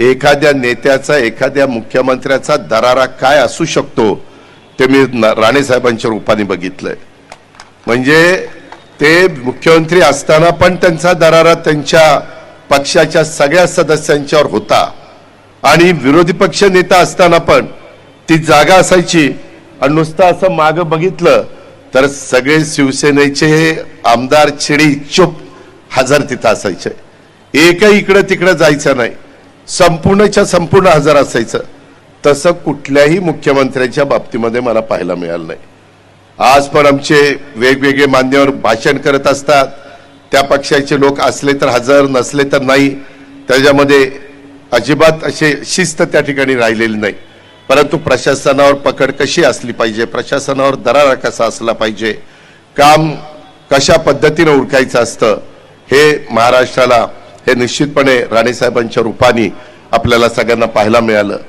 एखाद्या नेत्याचा एखाद्या मुख्यमंत्र्याचा दरारा काय असू शकतो ते मी राणे साहेबांच्या रूपाने बघितलंय। म्हणजे ते मुख्यमंत्री असताना पण त्यांचा दरारा त्यांच्या पक्षाच्या सगळ्या सदस्यांच्यावर होता आणि विरोधी पक्ष नेता असताना पण ती जागा असायची आणि नुसतं असं मागं बघितलं तर सगळे शिवसेनेचे आमदार चिडी चुप हजर तिथं असायचे, एकही इकडे तिकडे जायचं नाही, संपूर्णच्या संपूर्ण हजर असायचं। तसं कुठल्याही मुख्यमंत्र्यांच्या बाबतीमध्ये मला पाहायला मिळालं नाही। आज पण आमचे वेगवेगळे मान्यवर भाषण करत असतात, त्या पक्षाचे लोक असले तर हजर नसले तर नाही, त्याच्यामध्ये अजिबात असे शिस्त त्या ठिकाणी राहिलेली नाही। परंतु प्रशासनावर पकड कशी असली पाहिजे, प्रशासनावर दरारा कसा असला पाहिजे, काम कशा पद्धतीने उरकायचं असतं हे महाराष्ट्राला हे निश्चितपणे राणे साहेबांच्या रूपाने आपल्याला सगळ्यांना पाहायला मिळालं।